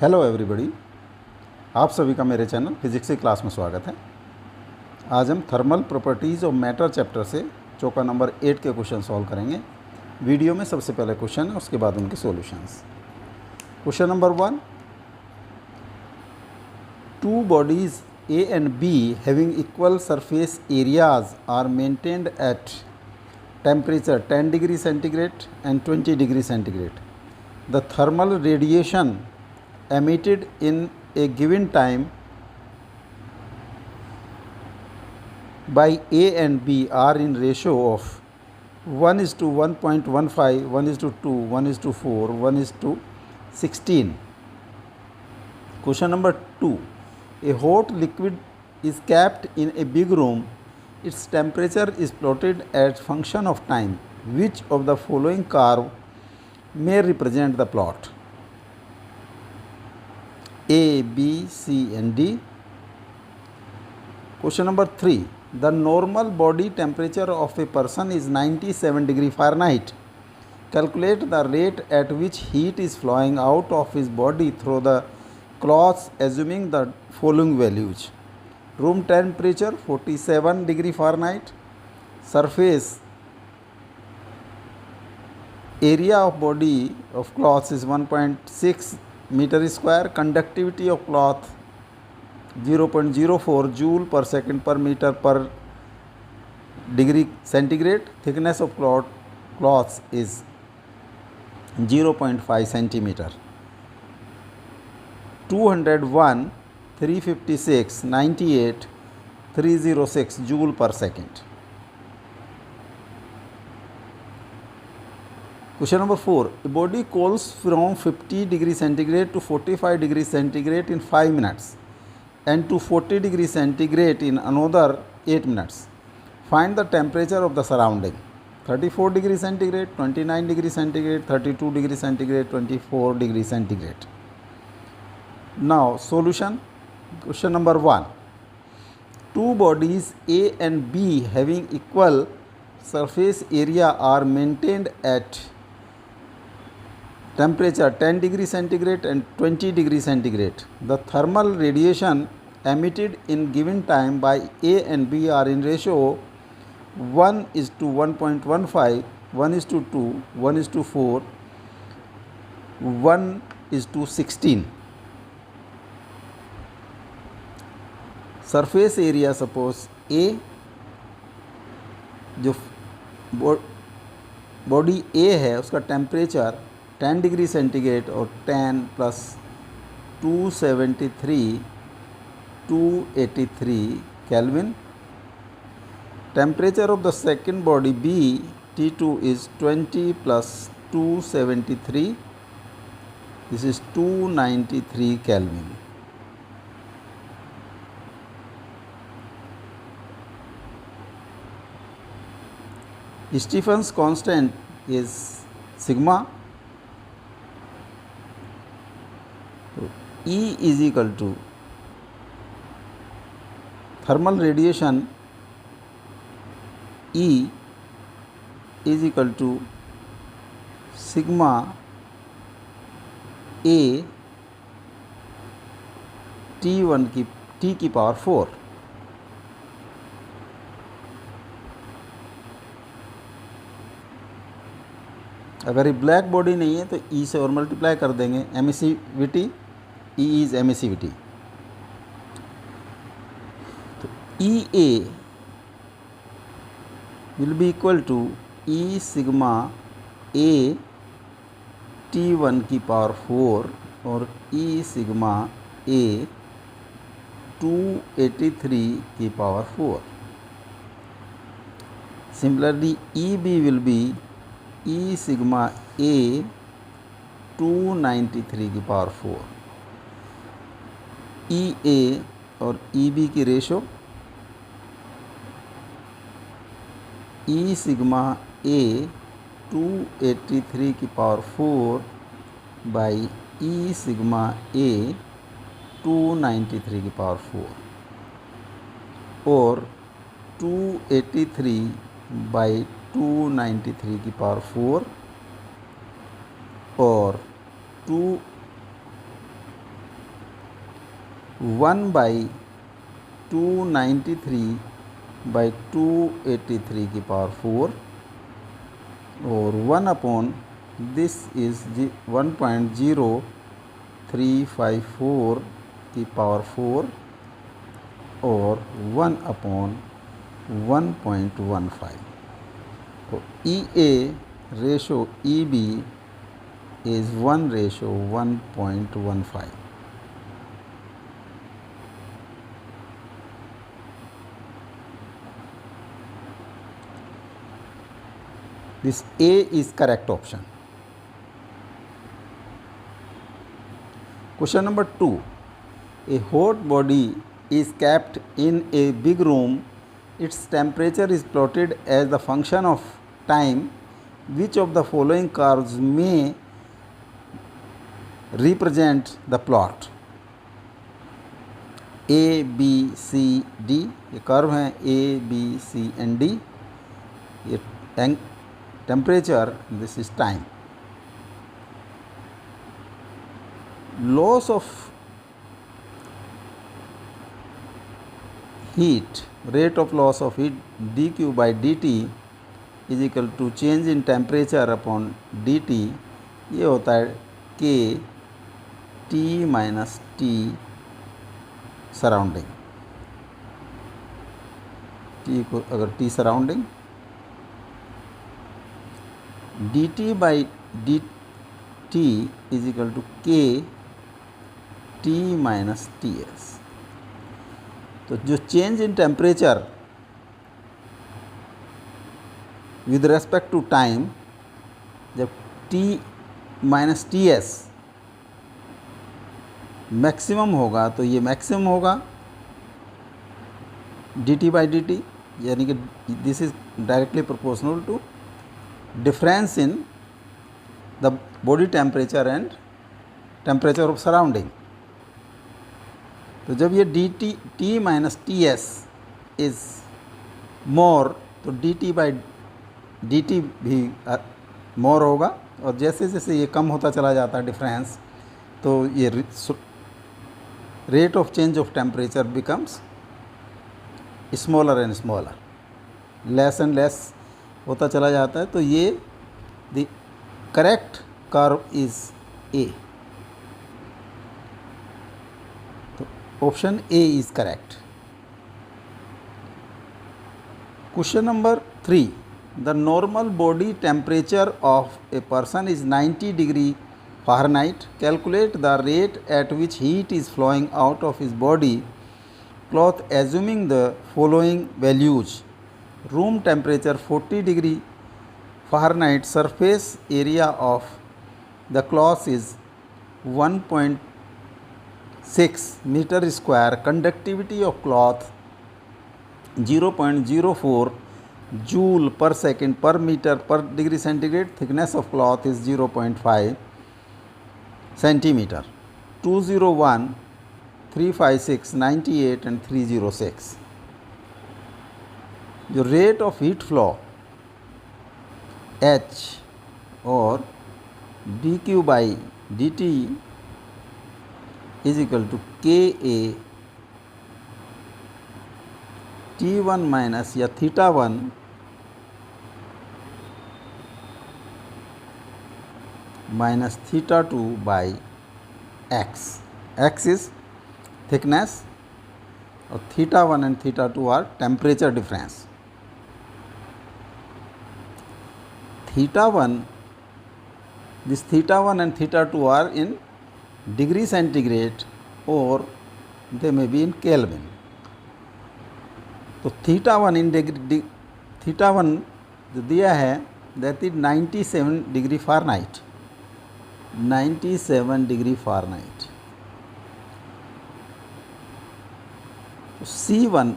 Hello everybody, आप सभी का मेरे चैनल फिजिक्स की क्लास में स्वागत है। आज हम thermal properties of matter chapter से चौका नंबर 8 के क्वेश्चन सॉल्व करेंगे। वीडियो में सबसे पहले क्वेश्चन है, उसके बाद उनके solutions. Question number 1, two bodies A and B having equal surface areas are maintained at temperature 10 degree centigrade and 20 degree centigrade. The thermal radiation emitted in a given time by A and B are in ratio of 1:1.15, 1:2, 1:4, 1:16. Question number 2. A hot liquid is kept in a big room. Its temperature is plotted as function of time. Which of the following curve may represent the plot? A, B, C and D. Question number 3. The normal body temperature of a person is 97 degree Fahrenheit. Calculate the rate at which heat is flowing out of his body through the cloths assuming the following values. Room temperature 47 degree Fahrenheit. Surface area of body of cloth is 1.6 meter square. Conductivity of cloth 0.04 joule per second per meter per degree centigrade. Thickness of cloth is 0.5 centimeter. 201, 356, 98, 306 joule per second. Question number 4. A body cools from 50 degree centigrade to 45 degree centigrade in 5 minutes and to 40 degree centigrade in another 8 minutes. Find the temperature of the surrounding. 34 degree centigrade, 29 degree centigrade, 32 degree centigrade, 24 degree centigrade. Now solution. Question number 1. Two bodies A and B having equal surface area are maintained at temperature 10 degree centigrade and 20 degree centigrade. The thermal radiation emitted in given time by A and B are in ratio 1:1.15, 1:2, 1:4, 1:16. Surface area suppose A, जो body A है उसका temperature 10 degree centigrade और 10 plus 273 283 kelvin. Temperature of the second body B, T2 is 20 plus 273, this is 293 Kelvin. Stephen's constant is sigma. So E is equal to thermal radiation. E is equal to sigma A T1 की T की power 4. अगर ये black body नहीं है तो E से और multiply कर देंगे. Emissivity, E is emissivity. तो EA will be equal to E sigma A T1 की पावर 4 और E सिग्मा A 283 की power 4. Similarly EB will be E sigma A 293 की पावर 4. EA और EB की रेशो E सिग्मा A 283 की power 4 by E sigma A 293 की power 4 और 283 by 293 की पावर 4 और 2 1/293/283 की पावर 4 और 1 दिस इज़ 1.0354 की पावर 4 और 1/1.15. तो EA ratio EB is 1:1.15. This A is correct option. Question number 2. A hot body is kept in a big room. Its temperature is plotted as the function of time. Which of the following curves may represent the plot? A, B, C, D. ये curve हैं A, B, C and D. ये temperature, this is time. Loss of heat, rate of loss of heat dq by dt is equal to change in temperature upon dt. ये होता है K T minus T surrounding. T को अगर T surrounding dt by dt is equal to K T minus Ts. तो जो change in temperature with respect to time, जब T minus Ts maximum होगा तो ये मैक्सिमम होगा dt by dt, यानी कि this is directly proportional to difference in the body temperature and temperature of surrounding. तो जब ये T minus Ts is more तो dt by dt भी मोर होगा, और जैसे जैसे ये कम होता चला जाता है डिफरेंस, तो ये rate of change of temperature becomes smaller and smaller, less and less होता चला जाता है. तो ये the correct curve is A. तो option A is correct. Question number 3. The normal body temperature of a person is 90 degree Fahrenheit. Calculate the rate at which heat is flowing out of his body cloth assuming the following values: room temperature 40 degree Fahrenheit, surface area of the cloth is 1.6 meter square, conductivity of cloth 0.04 joule per second per meter per degree centigrade, thickness of cloth is 0.5 centimeter. 201, 356, 98 and 306. जो rate of heat flow H और dq by dt is equal to KA T1 minus या θ1 minus θ2 by x. X is thickness और θ1 and θ2 are temperature difference. θ1, this θ1 and θ2 are in degree centigrade or they may be in Kelvin. तो θ1 in θ1 जो दिया है that is 97 degree Fahrenheit. 97 degree Fahrenheit. C1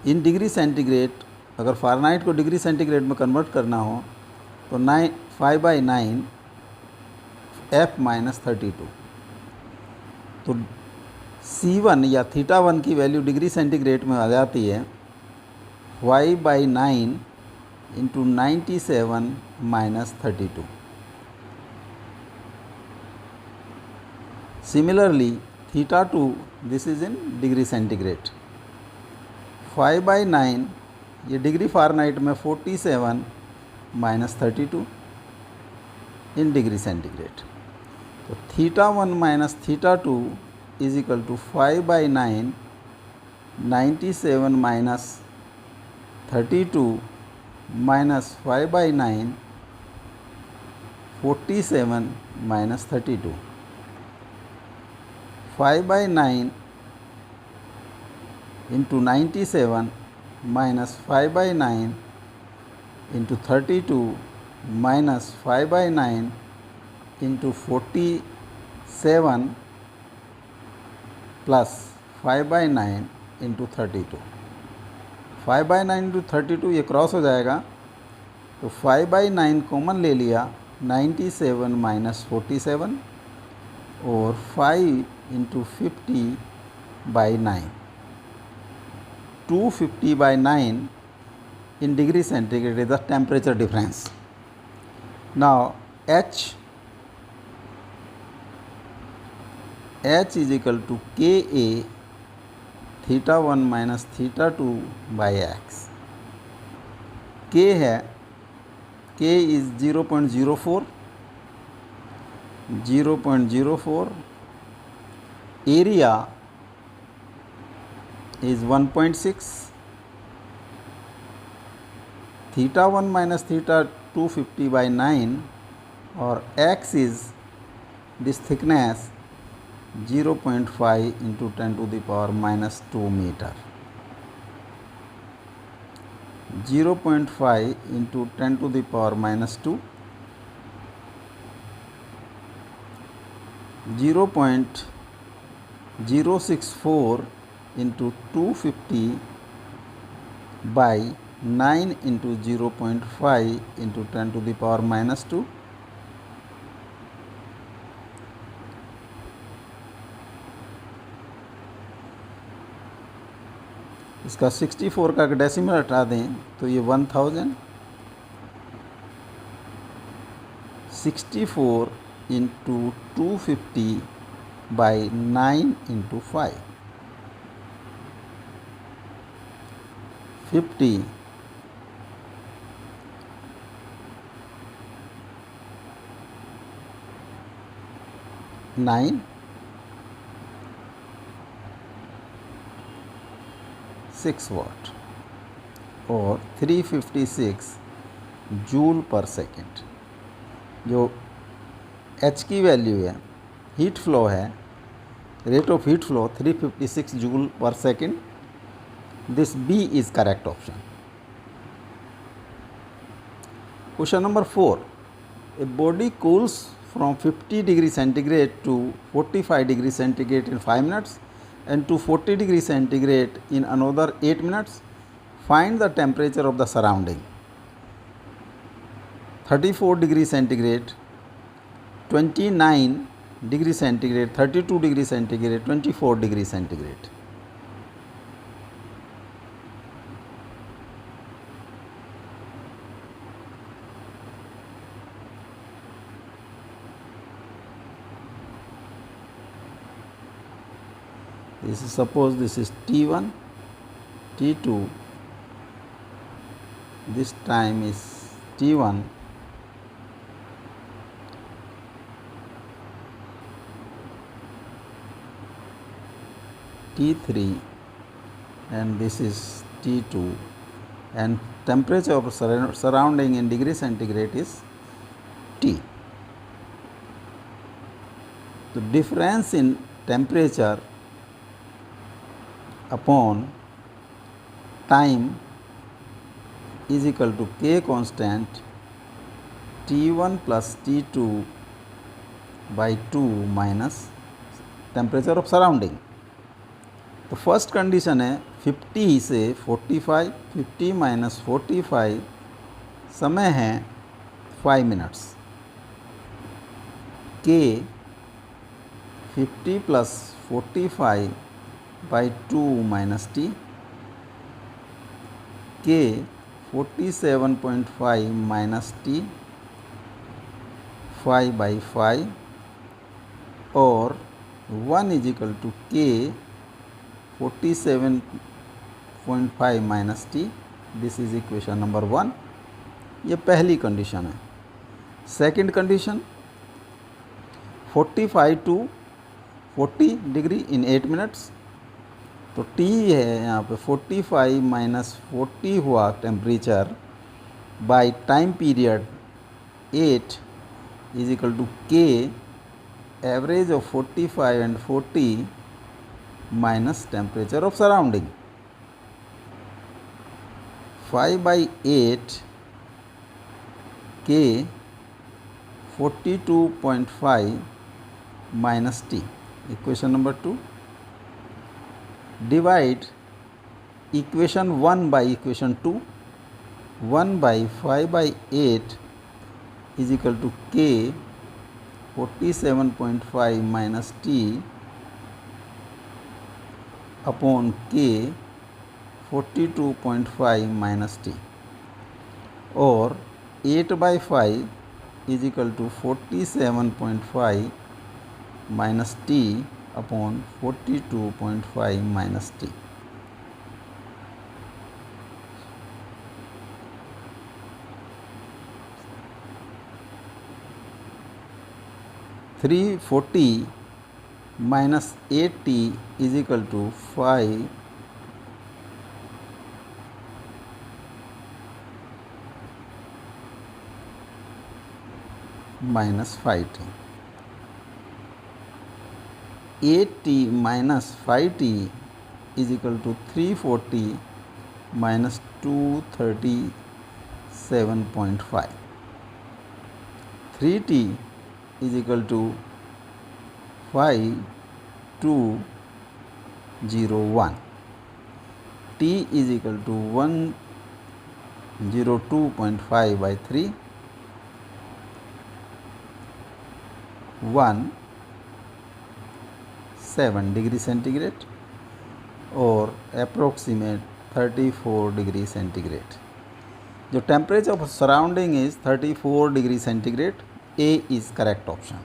in degree centigrade, अगर Fahrenheit को degree centigrade में convert करना हो तो 5/9 F माइनस 32. तो C1 या θ1 की वैल्यू डिग्री सेंटीग्रेड में आ जाती है 5/9 into 97 minus 32. Similarly, theta 2, this is in degree centigrade. 5/9 ये डिग्री फ़ारेनहाइट में 47 माइनस 32 इन डिग्री सेंटीग्रेड. तो theta 1 minus theta 2 is equal to 5/9 97 minus 32 minus 5/9 47 minus 32. 5/9 into 97 minus 5/9 into 32 minus 5/9 into 47 plus 5/9 into 32. 5/9 into 32 ये cross हो जाएगा, तो 5/9 common ले लिया, 97 minus 47 और 5 into 50/9. 250/9 in degree centigrade is the temperature difference. Now H is equal to Ka theta 1 minus theta 2 by x. K है, K is 0.04, area is 1.6, theta 1 minus theta 250/9 और x is this thickness 0.5 into 10 to the power minus 2 meter. 0.5 into 10 to the power minus 2, 0.064 into 250 by 9 into 0.5 into 10 to the power minus 2. इसका 64 का decimal हटा दें तो ये 1000. 64 into 250 by 9 into 5. 50 9 6 वाट और 356 joule पर second. जो H की वैल्यू है, हीट फ्लो है, rate of heat flow 356 joule पर second. This B is correct option. Question number 4. A body cools from 50 degree centigrade to 45 degree centigrade in 5 minutes and to 40 degree centigrade in another 8 minutes. Find the temperature of the surrounding. 34 degree centigrade, 29 degree centigrade, 32 degree centigrade, 24 degree centigrade. This is, suppose this is T1, T2, this time is T1, T3 and this is T2, and temperature of surrounding in degree centigrade is T. The difference in temperature upon time is equal to K constant T1 plus T2 by 2 minus temperature of surrounding. तो first condition है 50 से 45, 50 minus 45 समय है 5 minutes. K 50 plus 45 by 2 minus T. K 47.5 minus T 5 by 5 और 1 is equal to K 47.5 minus T. This is equation number 1. ये पहली condition है. Second condition 45 to 40 degree in 8 minutes. तो T है यहाँ पे 45 माइनस 40 हुआ temperature by time period 8 is equal to K average of 45 and 40 minus temperature of surrounding. 5 by 8 K 42.5 minus T. Equation number 2. Divide equation 1 by equation 2. 1 by 5 by 8 is equal to K 47.5 minus T upon K 42.5 minus T, और 8 by 5 is equal to 47.5 minus T upon 42.5 minus T. Three 40 minus 8T is equal to 5 minus 5T. 8T minus 5T is equal to 340 minus 237.5. 3T is equal to 5201. T is equal to 102.5 by 3. 17 degree centigrade और approximate 34 degree centigrade. जो temperature of surrounding is 34 degree centigrade. A is correct option.